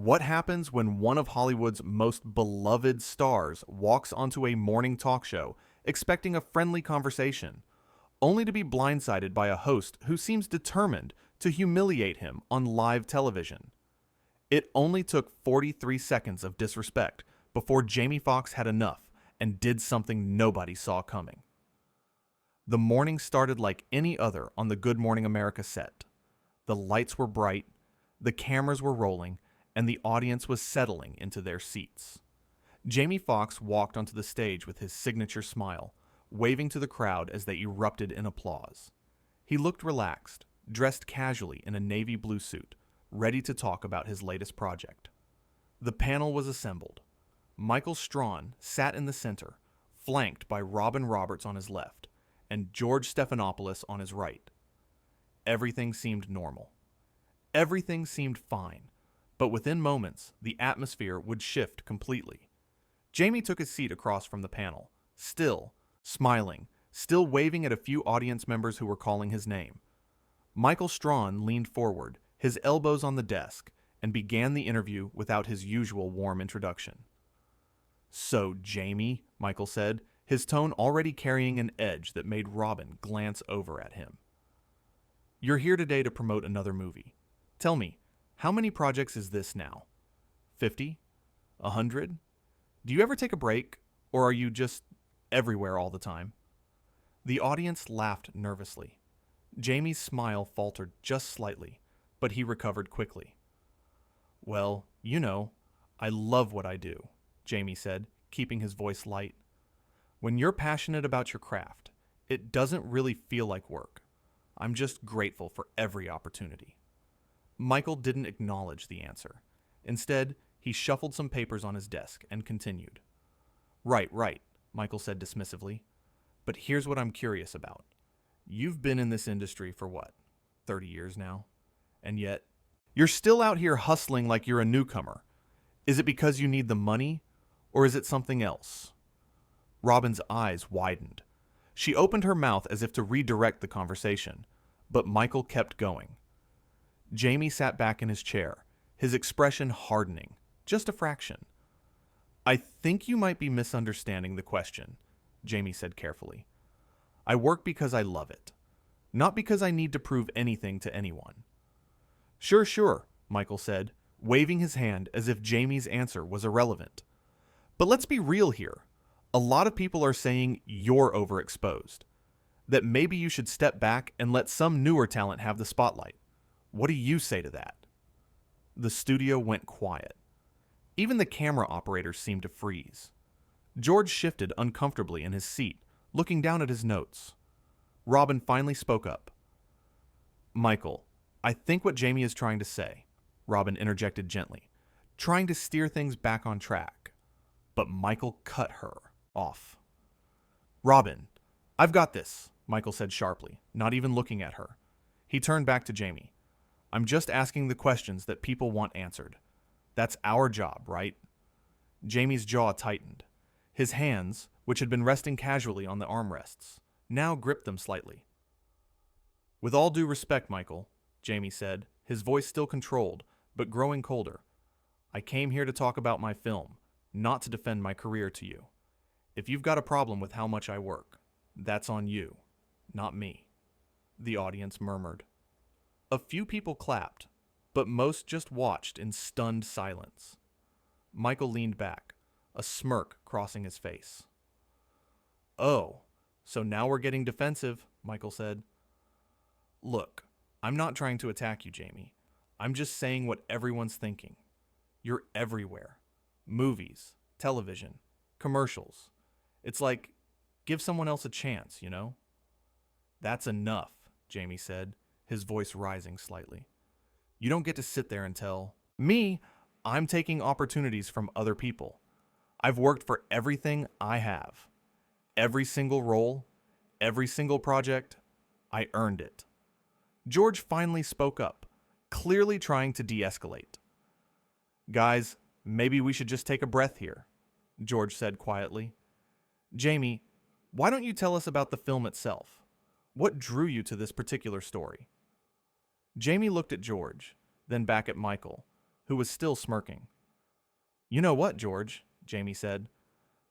What happens when one of Hollywood's most beloved stars walks onto a morning talk show expecting a friendly conversation, only to be blindsided by a host who seems determined to humiliate him on live television? It only took 43 seconds of disrespect before Jamie Foxx had enough and did something nobody saw coming. The morning started like any other on the Good Morning America set. The lights were bright, the cameras were rolling, and the audience was settling into their seats. Jamie Foxx walked onto the stage with his signature smile, waving to the crowd as they erupted in applause. He looked relaxed, dressed casually in a navy blue suit, ready to talk about his latest project. The panel was assembled. Michael Strahan sat in the center, flanked by Robin Roberts on his left and George Stephanopoulos on his right. Everything seemed normal. Everything seemed fine, but within moments, the atmosphere would shift completely. Jamie took his seat across from the panel, still smiling, still waving at a few audience members who were calling his name. Michael Strahan leaned forward, his elbows on the desk, and began the interview without his usual warm introduction. "So, Jamie," Michael said, his tone already carrying an edge that made Robin glance over at him. "You're here today to promote another movie. Tell me, how many projects is this now? 50? 100? Do you ever take a break, or are you just everywhere all the time?" The audience laughed nervously. Jamie's smile faltered just slightly, but he recovered quickly. "Well, I love what I do," Jamie said, keeping his voice light. "When you're passionate about your craft, it doesn't really feel like work. I'm just grateful for every opportunity." Michael didn't acknowledge the answer. Instead, he shuffled some papers on his desk and continued. Right, Michael said dismissively. "But here's what I'm curious about. You've been in this industry for what, 30 years now? And yet, you're still out here hustling like you're a newcomer. Is it because you need the money, or is it something else?" Robin's eyes widened. She opened her mouth as if to redirect the conversation, but Michael kept going. Jamie sat back in his chair, his expression hardening, just a fraction. "I think you might be misunderstanding the question," Jamie said carefully. "I work because I love it, not because I need to prove anything to anyone." Sure, Michael said, waving his hand as if Jamie's answer was irrelevant. "But let's be real here. A lot of people are saying you're overexposed, that maybe you should step back and let some newer talent have the spotlight. What do you say to that?" The studio went quiet. Even the camera operators seemed to freeze. George shifted uncomfortably in his seat, looking down at his notes. Robin finally spoke up. "Michael, I think what Jamie is trying to say," Robin interjected gently, trying to steer things back on track. But Michael cut her off. "Robin, I've got this," Michael said sharply, not even looking at her. He turned back to Jamie. "I'm just asking the questions that people want answered. That's our job, right?" Jamie's jaw tightened. His hands, which had been resting casually on the armrests, now gripped them slightly. "With all due respect, Michael," Jamie said, his voice still controlled, but growing colder, "I came here to talk about my film, not to defend my career to you. If you've got a problem with how much I work, that's on you, not me." The audience murmured. A few people clapped, but most just watched in stunned silence. Michael leaned back, a smirk crossing his face. "Oh, so now we're getting defensive," Michael said. "Look, I'm not trying to attack you, Jamie. I'm just saying what everyone's thinking. You're everywhere. Movies, television, commercials. It's like, give someone else a chance, you know?" "That's enough," Jamie said, his voice rising slightly. "You don't get to sit there and tell me I'm taking opportunities from other people. I've worked for everything I have. Every single role, every single project, I earned it." George finally spoke up, clearly trying to de-escalate. "Guys, maybe we should just take a breath here," George said quietly. "Jamie, why don't you tell us about the film itself? What drew you to this particular story?" Jamie looked at George, then back at Michael, who was still smirking. "You know what, George?" Jamie said.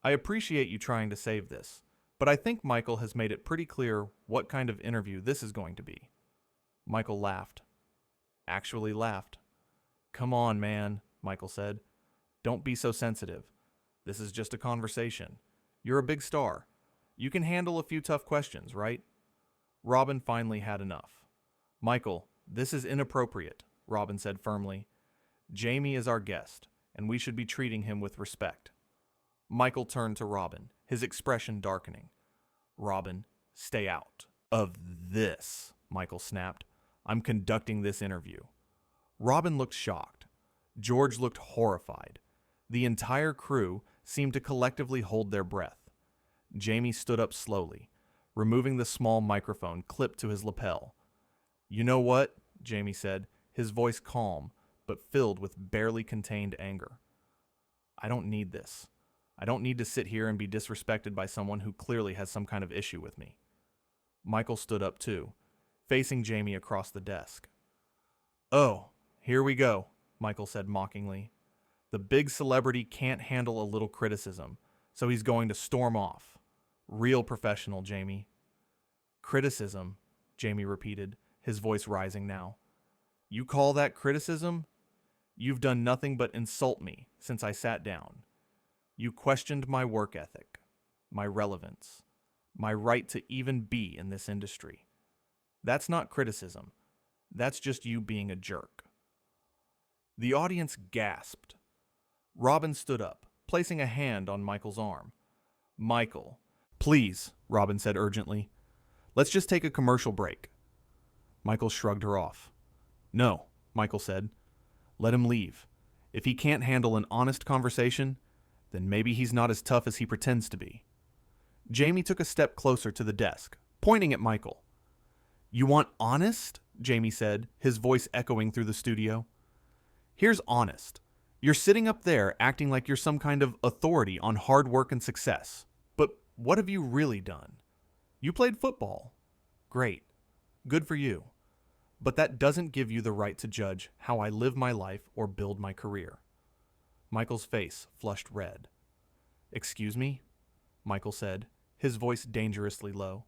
"I appreciate you trying to save this, but I think Michael has made it pretty clear what kind of interview this is going to be." Michael laughed. Actually laughed. "Come on, man," Michael said. "Don't be so sensitive. This is just a conversation. You're a big star. You can handle a few tough questions, right?" Robin finally had enough. "Michael, this is inappropriate," Robin said firmly. "Jamie is our guest, and we should be treating him with respect." Michael turned to Robin, his expression darkening. "Robin, stay out of this," Michael snapped. "I'm conducting this interview." Robin looked shocked. George looked horrified. The entire crew seemed to collectively hold their breath. Jamie stood up slowly, removing the small microphone clipped to his lapel. "You know what?" Jamie said, his voice calm, but filled with barely contained anger. "I don't need this. I don't need to sit here and be disrespected by someone who clearly has some kind of issue with me." Michael stood up too, facing Jamie across the desk. "Oh, here we go," Michael said mockingly. "The big celebrity can't handle a little criticism, so he's going to storm off. Real professional, Jamie." "Criticism," Jamie repeated, his voice rising now. "You call that criticism? You've done nothing but insult me since I sat down. You questioned my work ethic, my relevance, my right to even be in this industry. That's not criticism. That's just you being a jerk." The audience gasped. Robin stood up, placing a hand on Michael's arm. "Michael, please," Robin said urgently. "Let's just take a commercial break." Michael shrugged her off. "No," Michael said. "Let him leave. If he can't handle an honest conversation, then maybe he's not as tough as he pretends to be." Jamie took a step closer to the desk, pointing at Michael. "You want honest?" Jamie said, his voice echoing through the studio. "Here's honest. You're sitting up there acting like you're some kind of authority on hard work and success. But what have you really done? You played football. Great. Good for you. But that doesn't give you the right to judge how I live my life or build my career." Michael's face flushed red. "Excuse me?" Michael said, his voice dangerously low.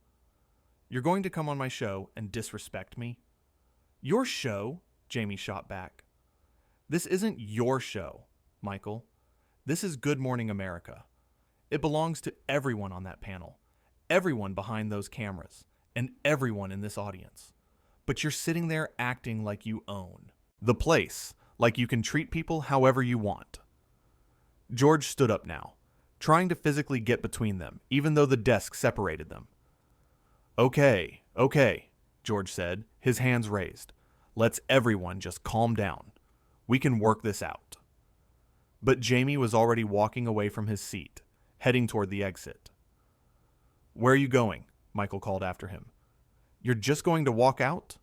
"You're going to come on my show and disrespect me?" "Your show?" Jamie shot back. "This isn't your show, Michael. This is Good Morning America. It belongs to everyone on that panel, everyone behind those cameras, and everyone in this audience. But you're sitting there acting like you own the place, like you can treat people however you want." George stood up now, trying to physically get between them, even though the desk separated them. Okay, George said, his hands raised. "Let's everyone just calm down. We can work this out." But Jamie was already walking away from his seat, heading toward the exit. "Where are you going?" Michael called after him. "You're just going to walk out?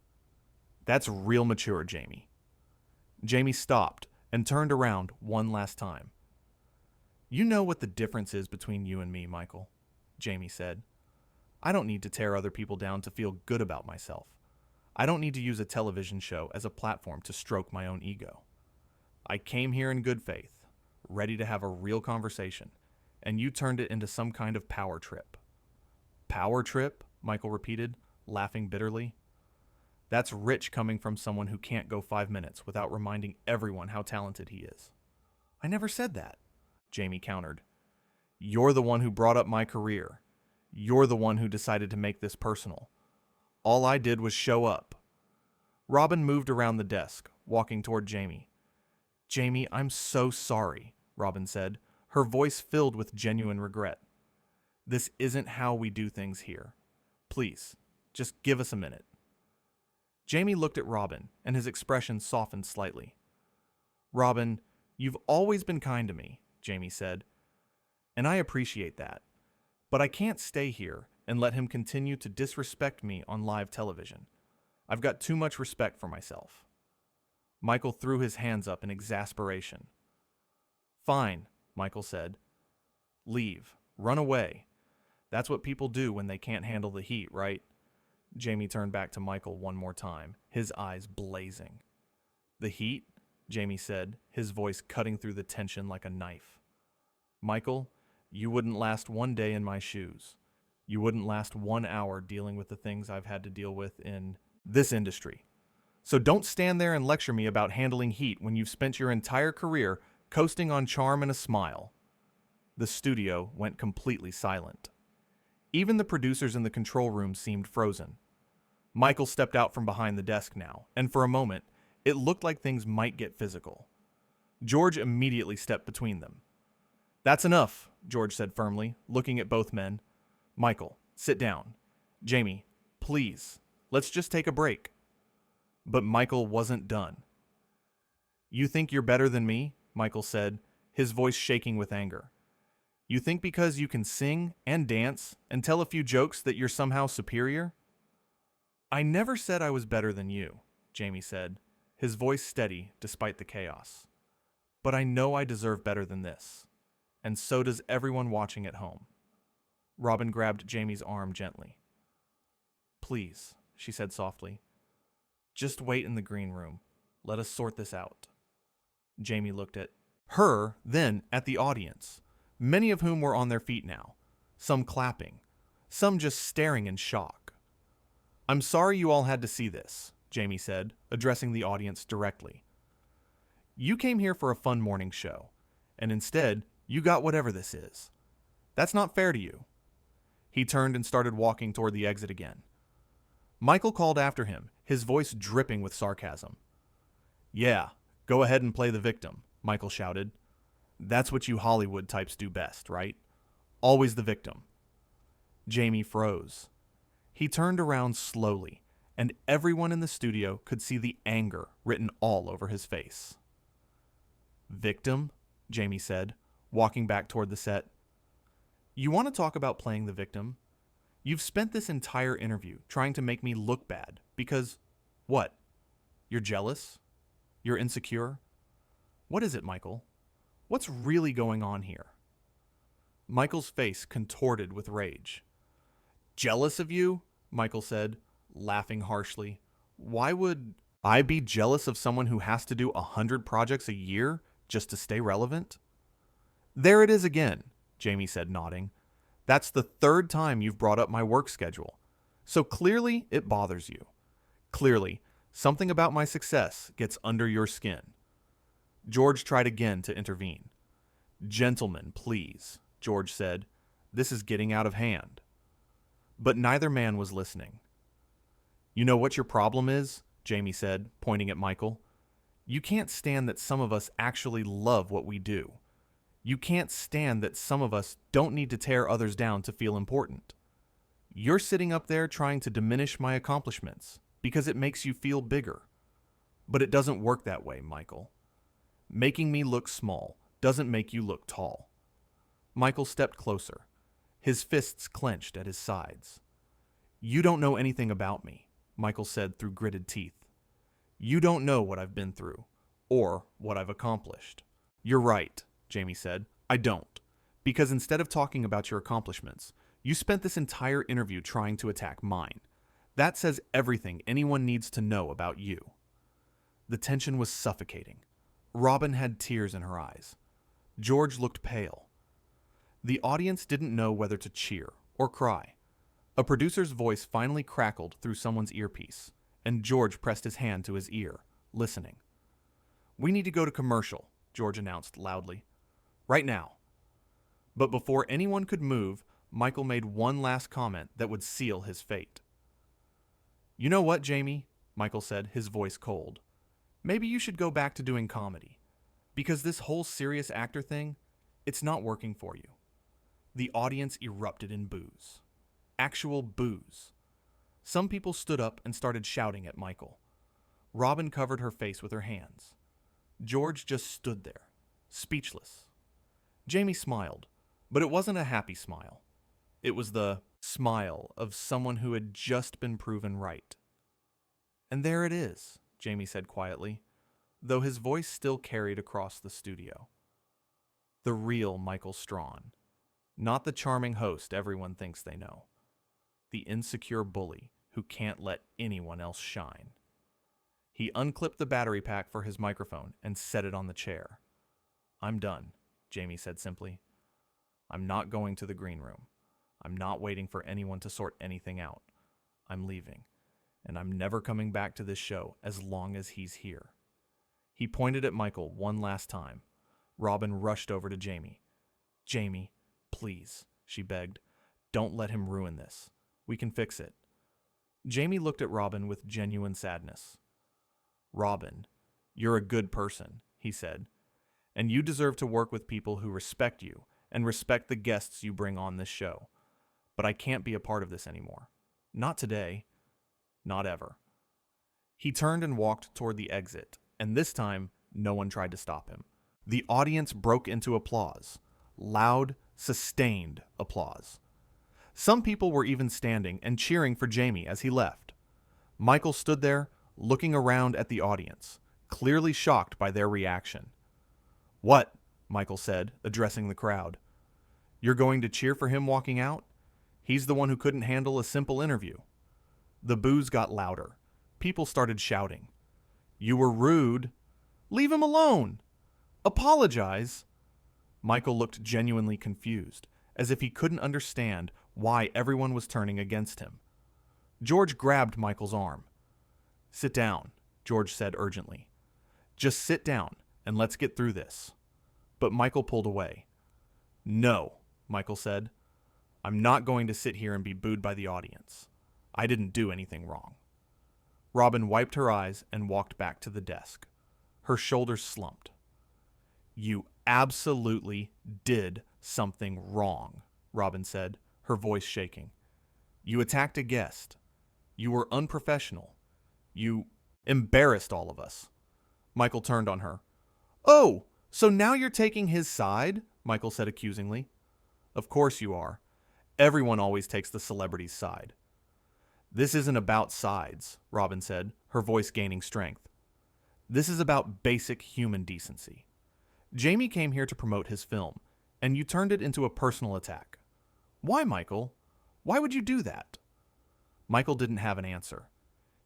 That's real mature, Jamie." Jamie stopped and turned around one last time. "You know what the difference is between you and me, Michael," Jamie said. "I don't need to tear other people down to feel good about myself. I don't need to use a television show as a platform to stroke my own ego. I came here in good faith, ready to have a real conversation, and you turned it into some kind of power trip." "Power trip?" Michael repeated, laughing bitterly. "That's rich coming from someone who can't go 5 minutes without reminding everyone how talented he is." "I never said that," Jamie countered. "You're the one who brought up my career. You're the one who decided to make this personal. All I did was show up." Robin moved around the desk, walking toward Jamie. "Jamie, I'm so sorry," Robin said, her voice filled with genuine regret. "This isn't how we do things here. Please, just give us a minute." Jamie looked at Robin, and his expression softened slightly. "Robin, you've always been kind to me," Jamie said, "and I appreciate that. But I can't stay here and let him continue to disrespect me on live television. I've got too much respect for myself." Michael threw his hands up in exasperation. "Fine," Michael said. "Leave. Run away. That's what people do when they can't handle the heat, right?" Jamie turned back to Michael one more time, his eyes blazing. "The heat?" Jamie said, his voice cutting through the tension like a knife. Michael, you wouldn't last one day in my shoes. You wouldn't last 1 hour dealing with the things I've had to deal with in this industry. So don't stand there and lecture me about handling heat when you've spent your entire career coasting on charm and a smile. The studio went completely silent. Even the producers in the control room seemed frozen. Michael stepped out from behind the desk now, and for a moment, it looked like things might get physical. George immediately stepped between them. That's enough, George said firmly, looking at both men. Michael, sit down. Jamie, please, let's just take a break. But Michael wasn't done. You think you're better than me? Michael said, his voice shaking with anger. You think because you can sing and dance and tell a few jokes that you're somehow superior? I never said I was better than you, Jamie said, his voice steady despite the chaos. But I know I deserve better than this, and so does everyone watching at home. Robin grabbed Jamie's arm gently. Please, she said softly. Just wait in the green room. Let us sort this out. Jamie looked at her, then at the audience, many of whom were on their feet now, some clapping, some just staring in shock. I'm sorry you all had to see this, Jamie said, addressing the audience directly. You came here for a fun morning show, and instead, you got whatever this is. That's not fair to you. He turned and started walking toward the exit again. Michael called after him, his voice dripping with sarcasm. Yeah, go ahead and play the victim, Michael shouted. That's what you Hollywood types do best, right? Always the victim. Jamie froze. He turned around slowly, and everyone in the studio could see the anger written all over his face. Victim? Jamie said, walking back toward the set. You want to talk about playing the victim? You've spent this entire interview trying to make me look bad because, what? You're jealous? You're insecure? What is it, Michael? What's really going on here? Michael's face contorted with rage. Jealous of you? Michael said, laughing harshly. Why would I be jealous of someone who has to do 100 projects a year just to stay relevant? There it is again, Jamie said, nodding. That's the third time you've brought up my work schedule. So clearly it bothers you. Clearly, something about my success gets under your skin. George tried again to intervene. Gentlemen, please, George said. This is getting out of hand. But neither man was listening. You know what your problem is? Jamie said, pointing at Michael. You can't stand that some of us actually love what we do. You can't stand that some of us don't need to tear others down to feel important. You're sitting up there trying to diminish my accomplishments because it makes you feel bigger. But it doesn't work that way, Michael. Making me look small doesn't make you look tall. Michael stepped closer, his fists clenched at his sides. You don't know anything about me, Michael said through gritted teeth. You don't know what I've been through, or what I've accomplished. You're right, Jamie said. I don't. Because instead of talking about your accomplishments, you spent this entire interview trying to attack mine. That says everything anyone needs to know about you. The tension was suffocating. Robin had tears in her eyes. George looked pale. The audience didn't know whether to cheer or cry. A producer's voice finally crackled through someone's earpiece, and George pressed his hand to his ear, listening. We need to go to commercial, George announced loudly. Right now. But before anyone could move, Michael made one last comment that would seal his fate. You know what, Jamie? Michael said, his voice cold. Maybe you should go back to doing comedy. Because this whole serious actor thing, it's not working for you. The audience erupted in boos. Actual boos. Some people stood up and started shouting at Michael. Robin covered her face with her hands. George just stood there, speechless. Jamie smiled, but it wasn't a happy smile. It was the smile of someone who had just been proven right. And there it is, Jamie said quietly, though his voice still carried across the studio. The real Michael Strahan, not the charming host everyone thinks they know. The insecure bully who can't let anyone else shine. He unclipped the battery pack for his microphone and set it on the chair. "I'm done," Jamie said simply. "I'm not going to the green room. I'm not waiting for anyone to sort anything out. I'm leaving, and I'm never coming back to this show as long as he's here." He pointed at Michael one last time. Robin rushed over to Jamie. "Jamie, please," she begged. "Don't let him ruin this. We can fix it." Jamie looked at Robin with genuine sadness. "Robin, you're a good person," he said, "and you deserve to work with people who respect you and respect the guests you bring on this show. But I can't be a part of this anymore. Not today. Not ever." He turned and walked toward the exit, and this time, no one tried to stop him. The audience broke into applause. Loud, sustained applause. Some people were even standing and cheering for Jamie as he left. Michael stood there, looking around at the audience, clearly shocked by their reaction. "What?" Michael said, addressing the crowd. "You're going to cheer for him walking out? He's the one who couldn't handle a simple interview." The boos got louder. People started shouting. "You were rude." "Leave him alone." "Apologize." Michael looked genuinely confused, as if he couldn't understand why everyone was turning against him. George grabbed Michael's arm. "Sit down," George said urgently. "Just sit down, and let's get through this." But Michael pulled away. "No," Michael said. "I'm not going to sit here and be booed by the audience. I didn't do anything wrong." Robin wiped her eyes and walked back to the desk. Her shoulders slumped. "You absolutely did something wrong," Robin said, her voice shaking. "You attacked a guest. You were unprofessional. You embarrassed all of us." Michael turned on her. "Oh, so now you're taking his side?" Michael said accusingly. "Of course you are. Everyone always takes the celebrity's side." "This isn't about sides," Robin said, her voice gaining strength. "This is about basic human decency. Jamie came here to promote his film, and you turned it into a personal attack. Why, Michael? Why would you do that?" Michael didn't have an answer.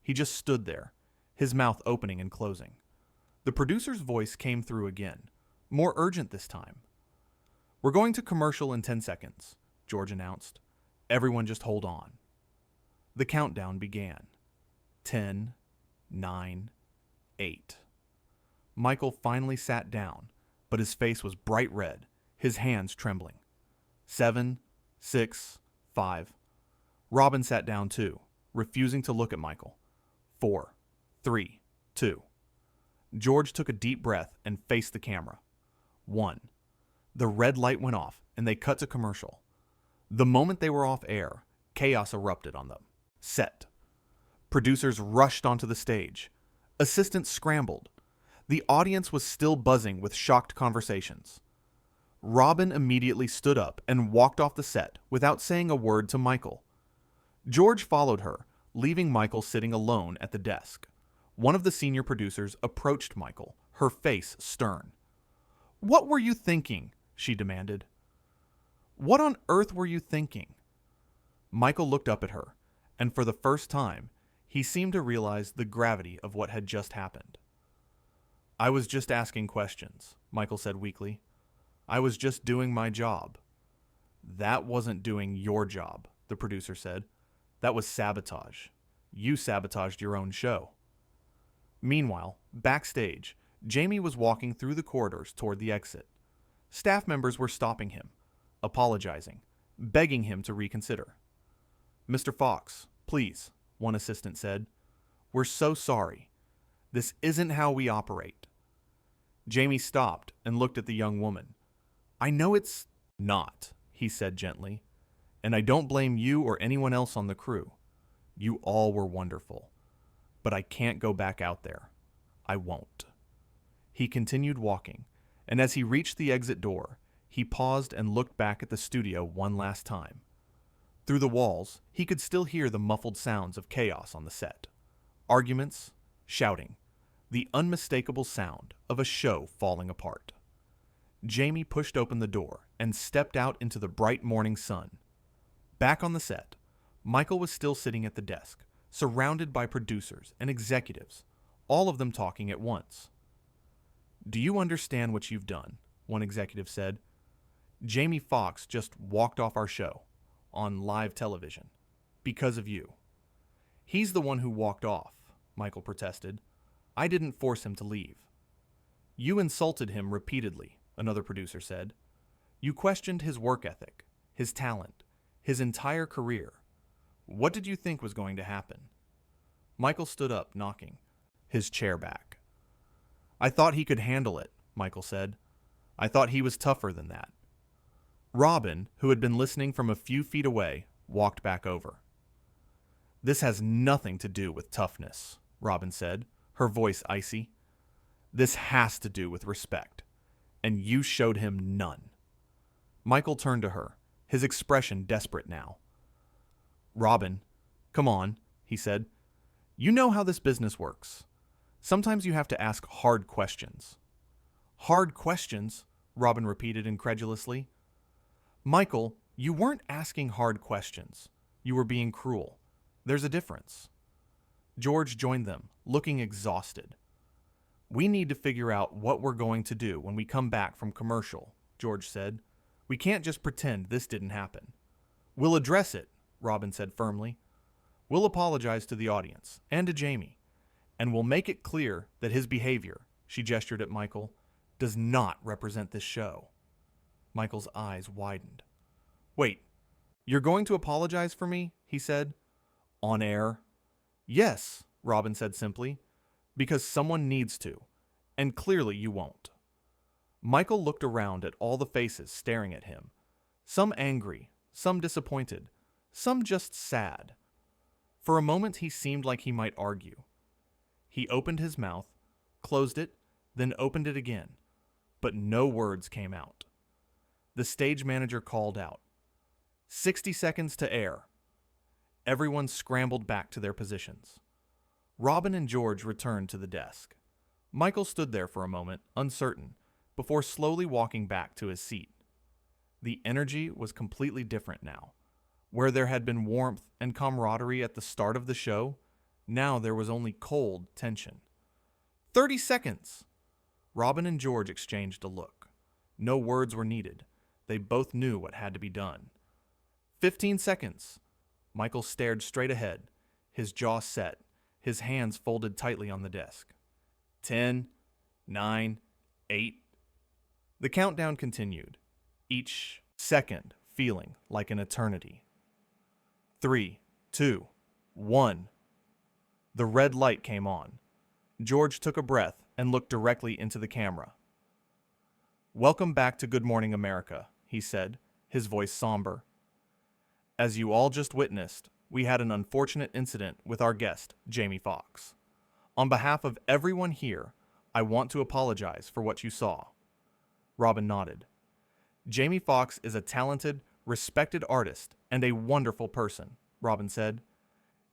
He just stood there, his mouth opening and closing. The producer's voice came through again, more urgent this time. "We're going to commercial in 10 seconds, George announced. "Everyone just hold on." The countdown began. 10, 9, 8. Michael finally sat down, but his face was bright red, his hands trembling. 7, 6, 5. Robin sat down too, refusing to look at Michael. 4, 3, 2. George took a deep breath and faced the camera. 1. The red light went off, and they cut to commercial. The moment they were off air, chaos erupted on them. Set. Producers rushed onto the stage. Assistants scrambled. The audience was still buzzing with shocked conversations. Robin immediately stood up and walked off the set without saying a word to Michael. George followed her, leaving Michael sitting alone at the desk. One of the senior producers approached Michael, her face stern. "What were you thinking?" she demanded. "What on earth were you thinking?" Michael looked up at her, and for the first time, he seemed to realize the gravity of what had just happened. "I was just asking questions," Michael said weakly. "I was just doing my job." "That wasn't doing your job," the producer said. "That was sabotage. You sabotaged your own show." Meanwhile, backstage, Jamie was walking through the corridors toward the exit. Staff members were stopping him, apologizing, begging him to reconsider. "Mr. Foxx, please," one assistant said. "We're so sorry. This isn't how we operate." Jamie stopped and looked at the young woman. "I know it's not," he said gently, "and I don't blame you or anyone else on the crew. You all were wonderful. But I can't go back out there. I won't." He continued walking, and as he reached the exit door, he paused and looked back at the studio one last time. Through the walls, he could still hear the muffled sounds of chaos on the set. Arguments, shouting, the unmistakable sound of a show falling apart. Jamie pushed open the door and stepped out into the bright morning sun. Back on the set, Michael was still sitting at the desk, surrounded by producers and executives, all of them talking at once. "Do you understand what you've done?" one executive said. "Jamie Foxx just walked off our show on live television because of you." "He's the one who walked off," Michael protested. "I didn't force him to leave." "You insulted him repeatedly," another producer said. "You questioned his work ethic, his talent, his entire career. What did you think was going to happen?" Michael stood up, knocking his chair back. "I thought he could handle it," Michael said. "I thought he was tougher than that." Robin, who had been listening from a few feet away, walked back over. "This has nothing to do with toughness," Robin said, her voice icy. "This has to do with respect, and you showed him none." Michael turned to her, his expression desperate now. "Robin, come on," he said. "You know how this business works. Sometimes you have to ask hard questions." "Hard questions?" Robin repeated incredulously. "Michael, you weren't asking hard questions. You were being cruel. There's a difference." George joined them, looking exhausted. "We need to figure out what we're going to do when we come back from commercial," George said. "We can't just pretend this didn't happen." "We'll address it," Robin said firmly. "We'll apologize to the audience, and to Jamie, and we'll make it clear that his behavior," she gestured at Michael, "does not represent this show." Michael's eyes widened. "Wait, you're going to apologize for me?" he said. "On air?" "Yes," Robin said simply, "because someone needs to, and clearly you won't." Michael looked around at all the faces staring at him, some angry, some disappointed, some just sad. For a moment he seemed like he might argue. He opened his mouth, closed it, then opened it again, but no words came out. The stage manager called out, "60 seconds to air." Everyone scrambled back to their positions. Robin and George returned to the desk. Michael stood there for a moment, uncertain, before slowly walking back to his seat. The energy was completely different now. Where there had been warmth and camaraderie at the start of the show, now there was only cold tension. 30 seconds! Robin and George exchanged a look. No words were needed. They both knew what had to be done. 15 seconds! Michael stared straight ahead, his jaw set, his hands folded tightly on the desk. 10, 9, 8. The countdown continued, each second feeling like an eternity. 3, 2, 1. The red light came on. George took a breath and looked directly into the camera. "Welcome back to Good Morning America," he said, his voice somber. "As you all just witnessed, we had an unfortunate incident with our guest, Jamie Foxx. On behalf of everyone here, I want to apologize for what you saw." Robin nodded. "Jamie Foxx is a talented, respected artist and a wonderful person," Robin said,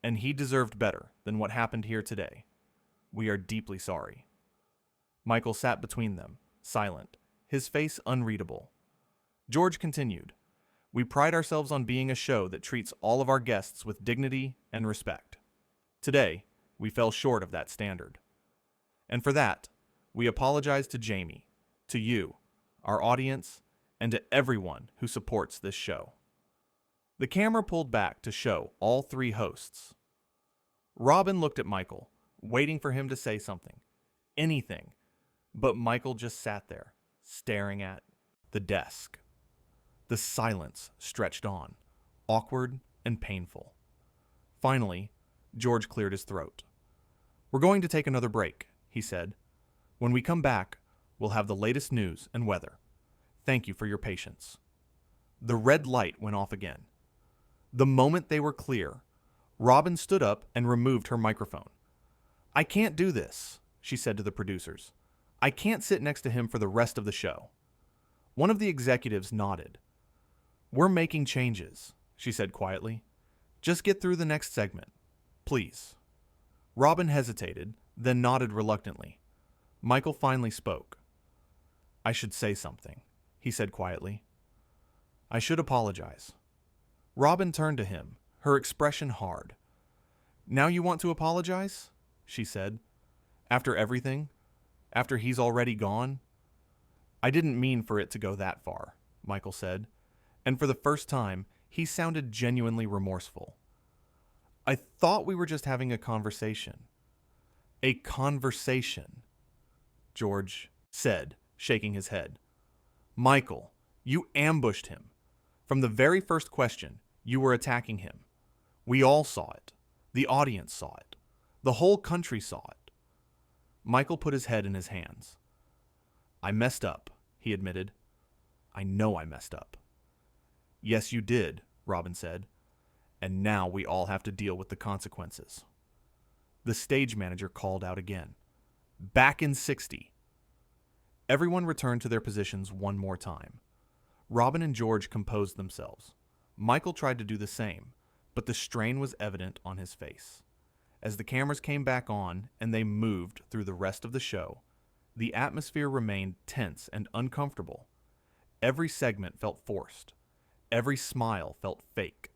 "and he deserved better than what happened here today. We are deeply sorry." Michael sat between them, silent, his face unreadable. George continued, "We pride ourselves on being a show that treats all of our guests with dignity and respect. Today, we fell short of that standard. And for that, we apologize to Jamie, to you, our audience, and to everyone who supports this show." The camera pulled back to show all three hosts. Robin looked at Michael, waiting for him to say something, anything, but Michael just sat there, staring at the desk. The silence stretched on, awkward and painful. Finally, George cleared his throat. "We're going to take another break," he said. "When we come back, we'll have the latest news and weather. Thank you for your patience." The red light went off again. The moment they were clear, Robin stood up and removed her microphone. "I can't do this," she said to the producers. "I can't sit next to him for the rest of the show." One of the executives nodded. "We're making changes," she said quietly. "Just get through the next segment, please." Robin hesitated, then nodded reluctantly. Michael finally spoke. "I should say something," he said quietly. "I should apologize." Robin turned to him, her expression hard. "Now you want to apologize?" she said. After everything? After he's already gone? I didn't mean for it to go that far, Michael said, and for the first time, he sounded genuinely remorseful. I thought we were just having a conversation. A conversation, George said, shaking his head. Michael, you ambushed him. From the very first question, you were attacking him. We all saw it. The audience saw it. The whole country saw it. Michael put his head in his hands. I messed up, he admitted. I know I messed up. Yes, you did, Robin said. And now we all have to deal with the consequences. The stage manager called out again. Back in 60. Everyone returned to their positions one more time. Robin and George composed themselves. Michael tried to do the same, but the strain was evident on his face. As the cameras came back on and they moved through the rest of the show, the atmosphere remained tense and uncomfortable. Every segment felt forced. Every smile felt fake.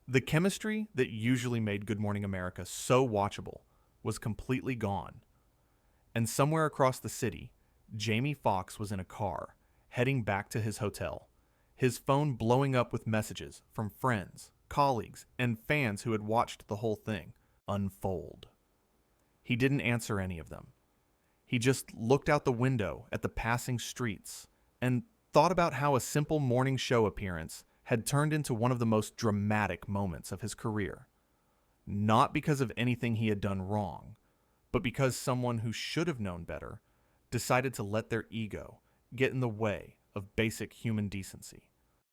The chemistry that usually made Good Morning America so watchable was completely gone. And somewhere across the city, Jamie Foxx was in a car, heading back to his hotel, his phone blowing up with messages from friends, colleagues, and fans who had watched the whole thing unfold. He didn't answer any of them. He just looked out the window at the passing streets and thought about how a simple morning show appearance had turned into one of the most dramatic moments of his career. Not because of anything he had done wrong, but because someone who should have known better decided to let their ego get in the way of basic human decency.